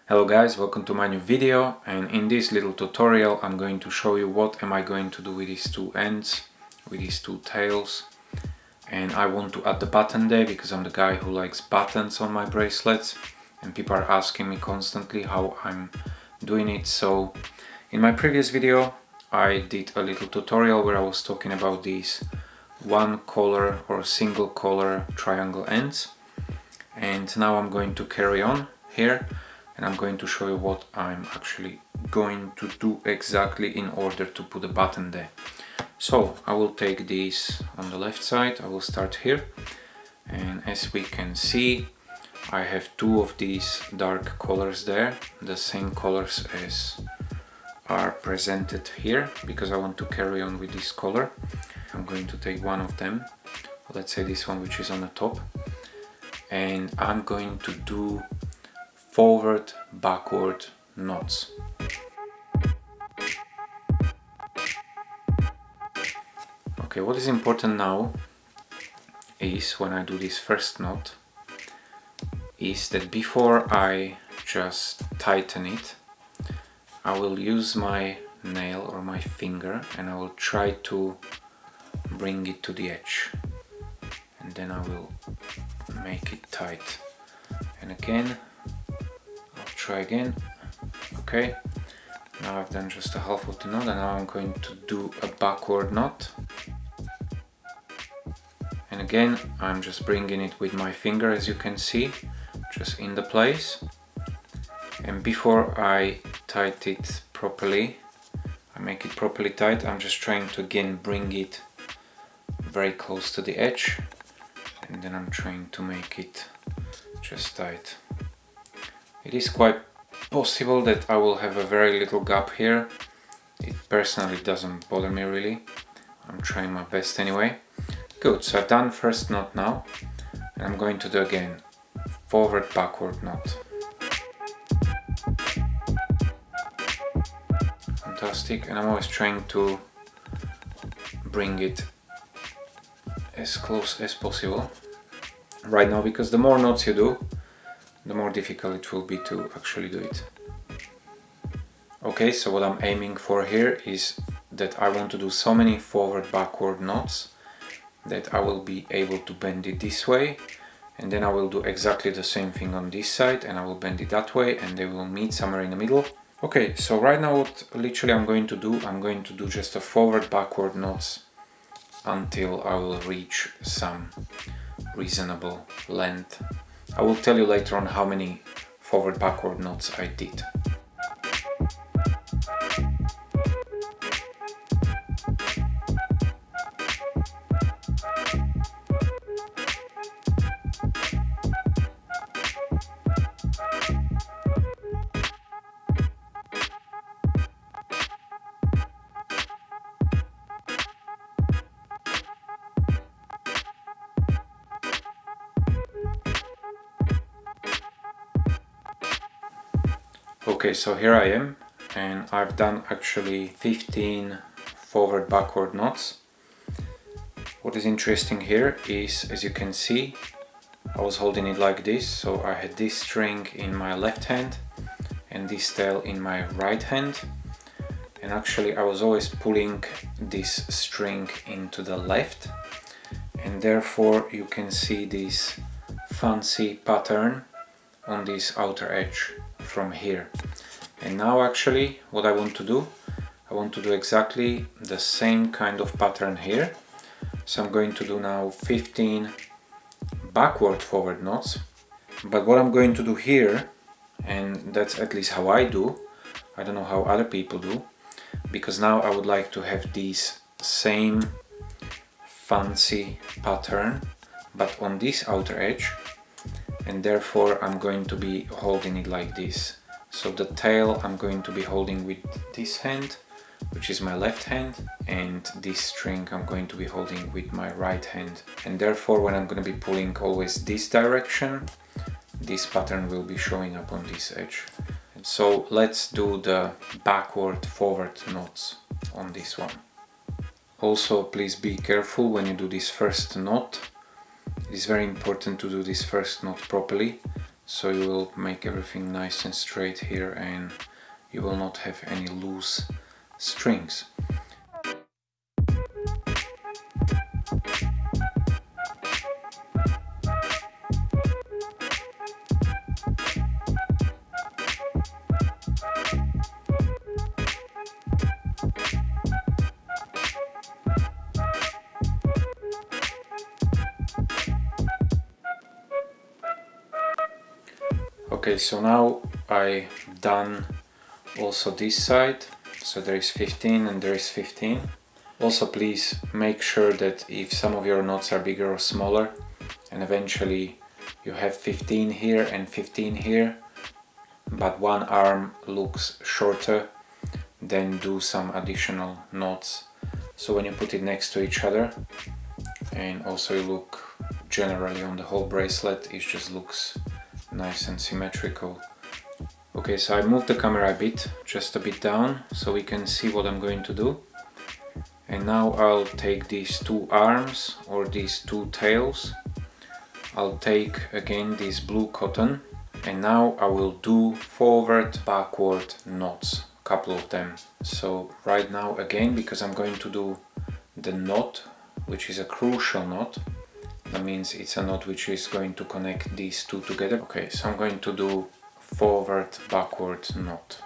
Hello guys, welcome to my new video, and in this little tutorial I'm going to show you what am I going to do with these two ends, with these two tails. And I want to add the button there because I'm the guy who likes buttons on my bracelets and people are asking me constantly how I'm doing it. So in my previous video I did a little tutorial where I was talking about these one color or single color triangle ends, and now I'm going to carry on here and I'm going to show you what I'm actually going to do exactly in order to put a button there. So I will take these on the left side, I will start here, and as we can see I have two of these dark colors there, the same colors as are presented here because I want to carry on with this color. I'm going to take one of them, let's say this one which is on the top, and I'm going to do forward backward knots. Okay, what is important now is when I do this first knot is that before I just tighten it, I will use my nail or my finger and I will try to bring it to the edge, and then I will make it tight. And again, try again. Okay, now I've done just a half of the knot, and now I'm going to do a backward knot. And again, I'm just bringing it with my finger, as you can see, just in the place. And before I tight it properly, I make it properly tight, I'm just trying to again bring it very close to the edge, and then I'm trying to make it just tight. It is quite possible that I will have a very little gap here. It personally doesn't bother me really. I'm trying my best anyway. Good, so I've done first knot now, and I'm going to do again forward backward knot. Fantastic, and I'm always trying to bring it as close as possible right now, because the more knots you do, the more difficult it will be to actually do it. Okay, so what I'm aiming for here is that I want to do so many forward backward knots that I will be able to bend it this way, and then I will do exactly the same thing on this side and I will bend it that way, and they will meet somewhere in the middle. Okay, so right now what literally I'm going to do, I'm going to do just a forward backward knots until I will reach some reasonable length. I will tell you later on how many forward backward knots I did. Okay, so here I am, and I've done actually 15 forward backward knots. What is interesting here is, as you can see, I was holding it like this, so I had this string in my left hand and this tail in my right hand, and actually I was always pulling this string into the left, and therefore you can see this fancy pattern on this outer edge from here. And now actually what I want to do, I want to do exactly the same kind of pattern here. So I'm going to do now 15 backward forward knots, but what I'm going to do here, and that's at least how I do, I don't know how other people do, because now I would like to have this same fancy pattern but on this outer edge, and therefore I'm going to be holding it like this. So the tail I'm going to be holding with this hand, which is my left hand, and this string I'm going to be holding with my right hand, and therefore when I'm going to be pulling always this direction, this pattern will be showing up on this edge. So let's do the backward forward knots on this one. Also, please be careful when you do this first knot. It is very important to do this first knot properly, so you will make everything nice and straight here and you will not have any loose strings. Okay, so now I done also this side, so there is 15 and there is 15. Also please make sure that if some of your knots are bigger or smaller and eventually you have 15 here and 15 here, but one arm looks shorter, then do some additional knots. So when you put it next to each other, and also you look generally on the whole bracelet, it just looks nice and symmetrical. Okay, so I moved the camera a bit, just a bit down, so we can see what I'm going to do. And now I'll take these two arms or these two tails. I'll take again this blue cotton, and now I will do forward, backward knots, a couple of them. So right now again, because I'm going to do the knot, which is a crucial knot, that means it's a knot which is going to connect these two together. Okay, so I'm going to do forward, backward knot.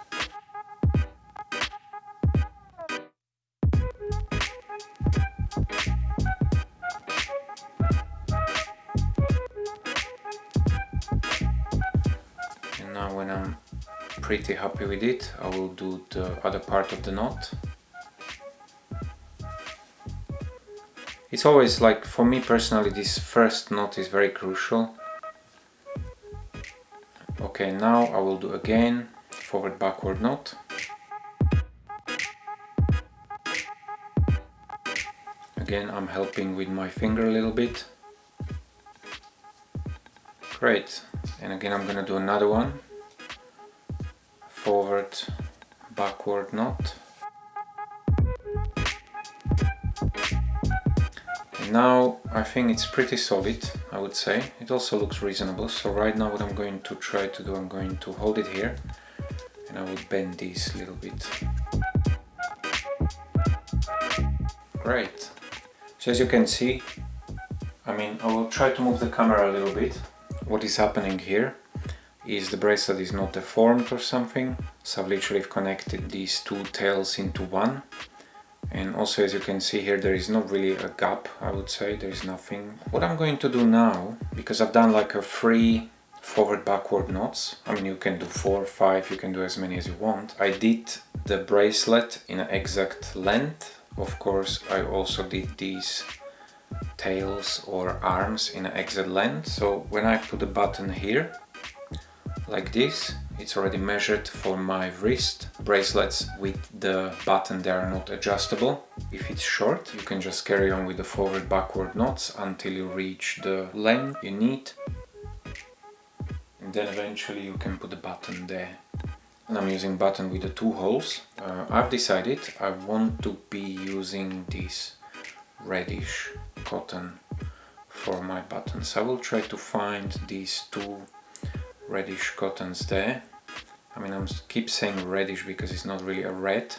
And now when I'm pretty happy with it, I will do the other part of the knot. It's always like, for me personally, this first knot is very crucial. Okay, now I will do again forward backward knot. Again, I'm helping with my finger a little bit. Great. And again I'm gonna do another one. Forward backward knot. And now I think it's pretty solid, I would say. It also looks reasonable. So right now what I'm going to try to do, I'm going to hold it here and I will bend these a little bit. Great. So as you can see, I will try to move the camera a little bit. What is happening here is the bracelet is not deformed or something. So I've literally connected these two tails into one. And also, as you can see here, there is not really a gap, I would say. There is nothing. What I'm going to do now, because I've done like a 3 forward backward knots. You can do 4, 5, you can do as many as you want. I did the bracelet in an exact length. Of course, I also did these tails or arms in an exact length. So when I put the button here, like this, it's already measured for my wrist. Bracelets with the button, they are not adjustable. If it's short, you can just carry on with the forward backward knots until you reach the length you need. And then eventually you can put the button there. And I'm using button with the 2 holes. I've decided I want to be using this reddish cotton for my buttons. I will try to find these 2 reddish cottons there. I'm keep saying reddish because it's not really a red.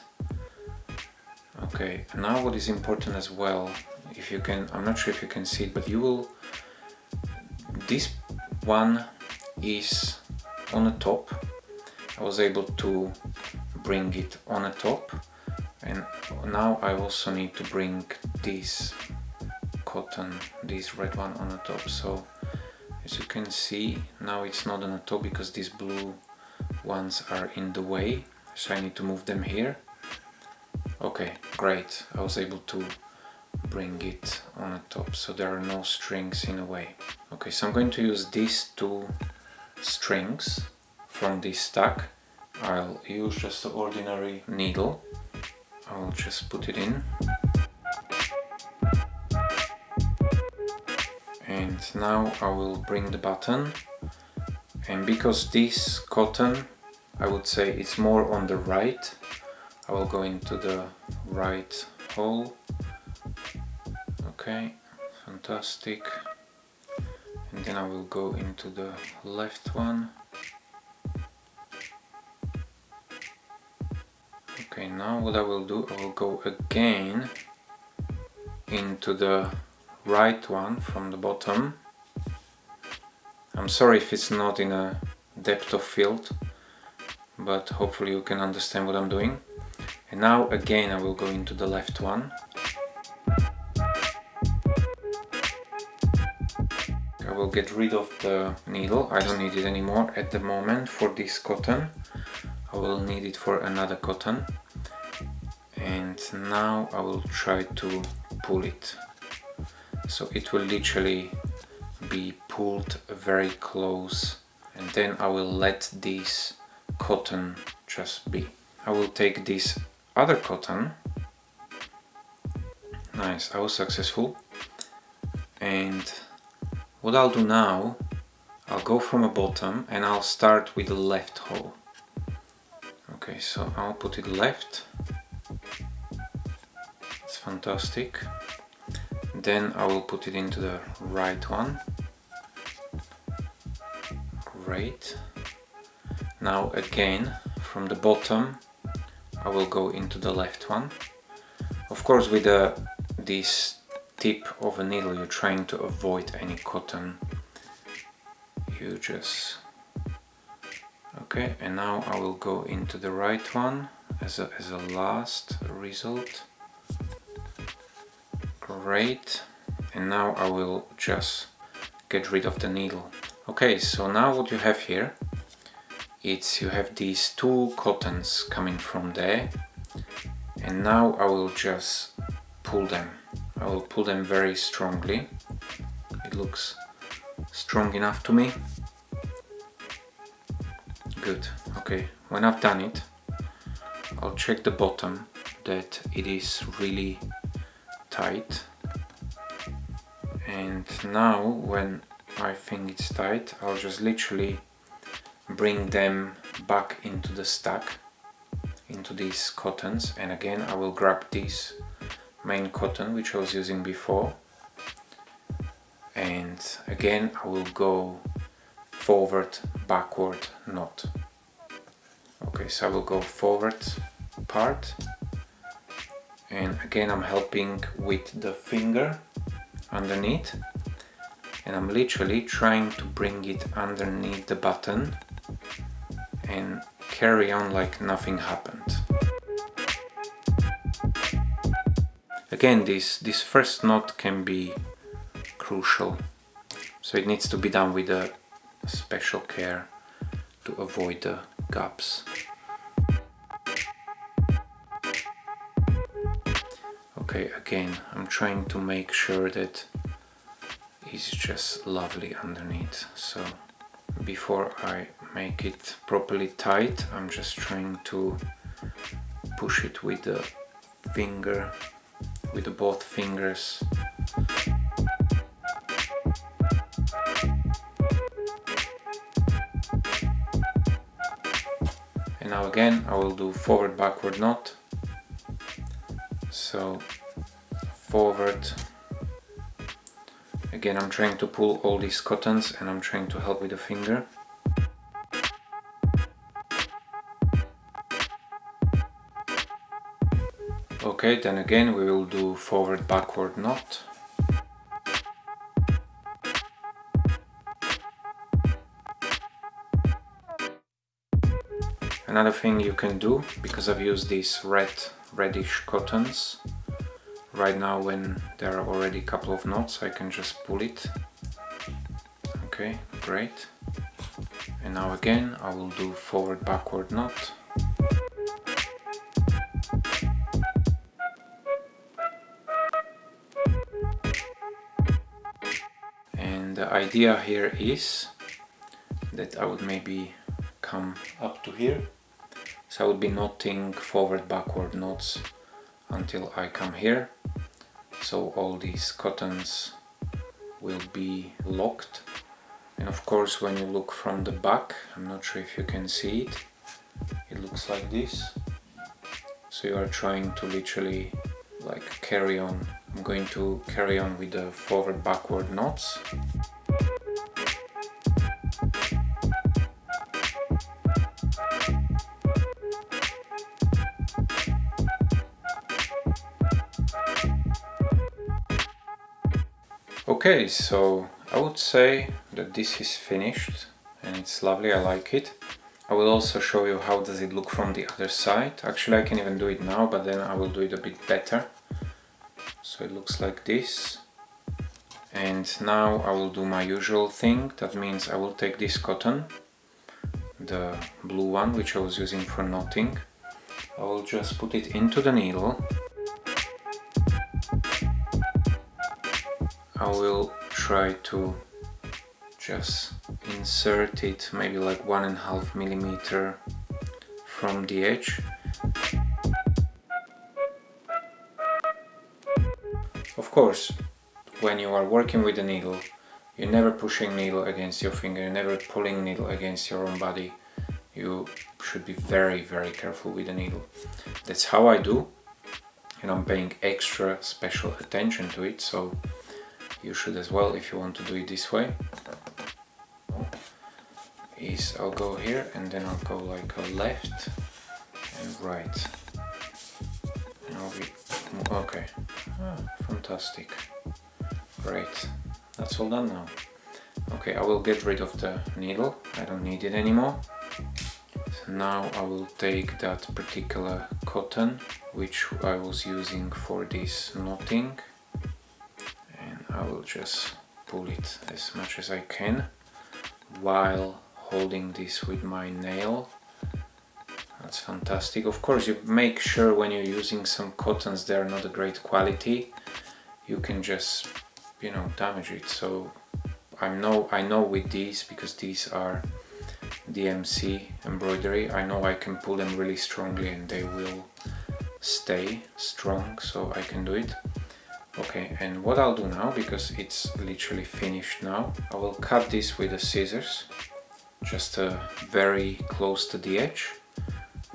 Okay, now what is important as well, if you can, I'm not sure if you can see it, but this one is on the top. I was able to bring it on the top, and now I also need to bring this cotton, this red one on the top. So as you can see, now it's not on the top because these blue ones are in the way, so I need to move them here. Okay, great, I was able to bring it on the top, so there are no strings in the way. Okay, so I'm going to use these 2 strings from this stack. I'll use just the ordinary needle. I will just put it in. And now I will bring the button, and because this cotton, I would say it's more on the right, I will go into the right hole. Okay, fantastic. And and then I will go into the left one. Okay, now what I will do, I will go again into the right one from the bottom. I'm sorry if it's not in a depth of field, but hopefully you can understand what I'm doing. And now again I will go into the left one. I will get rid of the needle, I don't need it anymore at the moment for this cotton. I will need it for another cotton. And now I will try to pull it. So it will literally be pulled very close, and then I will let this cotton just be. I will take this other cotton. Nice, I was successful. And what I'll do now, I'll go from a bottom and I'll start with the left hole. Okay, so I'll put it left. It's fantastic. Then I will put it into the right one. Great. Now again from the bottom I will go into the left one. Of course, with this tip of a needle you're trying to avoid any cotton. You just... Okay, and now I will go into the right one as a last result. Great. And now I will just get rid of the needle. Okay, so now what you have here, you have these two cottons coming from there, and now I will just pull them. I will pull them very strongly. It looks strong enough to me. Good. Okay, when I've done it, I'll check the bottom that it is really tight. And now when I think it's tight, I'll just literally bring them back into the stack, into these cottons, and again I will grab this main cotton which I was using before, and again I will go forward, backward knot. Okay, so I will go forward part, and again I'm helping with the finger underneath, and I'm literally trying to bring it underneath the button and carry on like nothing happened. Again, this first knot can be crucial, so it needs to be done with a special care to avoid the gaps. Okay, again I'm trying to make sure that it's just lovely underneath, so before I make it properly tight I'm just trying to push it with the finger, with both fingers. And now again I will do forward backward knot. So forward. Again I'm trying to pull all these cottons and I'm trying to help with the finger. Okay, then again we will do forward backward knot. Another thing you can do, because I've used these reddish cottons, right now when there are already a couple of knots I can just pull it. Okay, great. And now again I will do forward backward knot. And the idea here is that I would maybe come up to here, so I would be knotting forward backward knots until I come here, so all these cottons will be locked. And of course when you look from the back, I'm not sure if you can see it, it looks like this. So you are trying to literally like carry on. I'm going to carry on with the forward backward knots. Okay, so I would say that this is finished and it's lovely, I like it. I will also show you how does it look from the other side. Actually, I can even do it now, but then I will do it a bit better. So it looks like this. And now I will do my usual thing. That means I will take this cotton, the blue one, which I was using for knotting. I will just put it into the needle. I will try to just insert it maybe like 1.5 millimeter from the edge. Of course, when you are working with the needle, you're never pushing needle against your finger, you're never pulling needle against your own body. You should be very, very careful with the needle. That's how I do, and I'm paying extra special attention to it, so you should as well if you want to do it this way. I'll go here and then I'll go like a left and right. Okay, fantastic, great, that's all done now. Okay, I will get rid of the needle, I don't need it anymore. So now I will take that particular cotton which I was using for this knotting, and I will just pull it as much as I can while holding this with my nail. That's fantastic. Of course, you make sure when you're using some cottons they're not a great quality, you can just, you know, damage it. So I know with these, because these are DMC embroidery, I know I can pull them really strongly and they will stay strong, so I can do it. Okay, and what I'll do now, because it's literally finished now, I will cut this with the scissors, just very close to the edge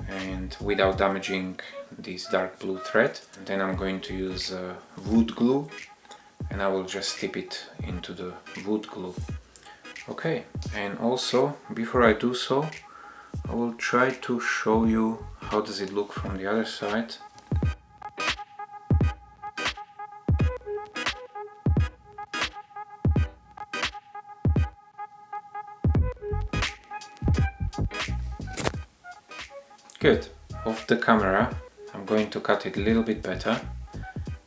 and without damaging this dark blue thread. And then I'm going to use wood glue and I will just dip it into the wood glue. Okay, and also before I do so, I will try to show you how does it look from the other side. Good. Off the camera, I'm going to cut it a little bit better,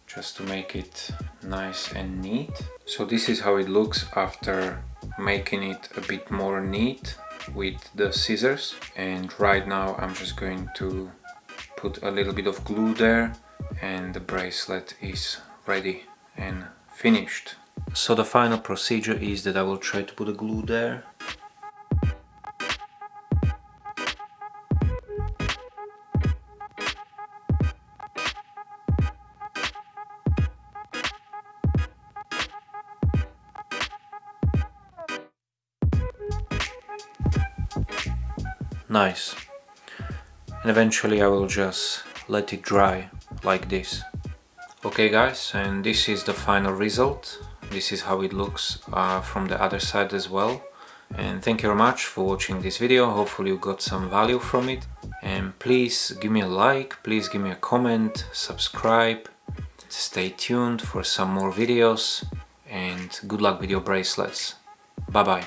just to make it nice and neat. So this is how it looks after making it a bit more neat with the scissors. And right now I'm just going to put a little bit of glue there and the bracelet is ready and finished. So the final procedure is that I will try to put a glue there. Nice. And eventually I will just let it dry like this. Okay guys, and this is the final result. This is how it looks from the other side as well. And thank you very much for watching this video. Hopefully you got some value from it. And please give me a like, please give me a comment, subscribe. Stay tuned for some more videos and good luck with your bracelets. Bye bye.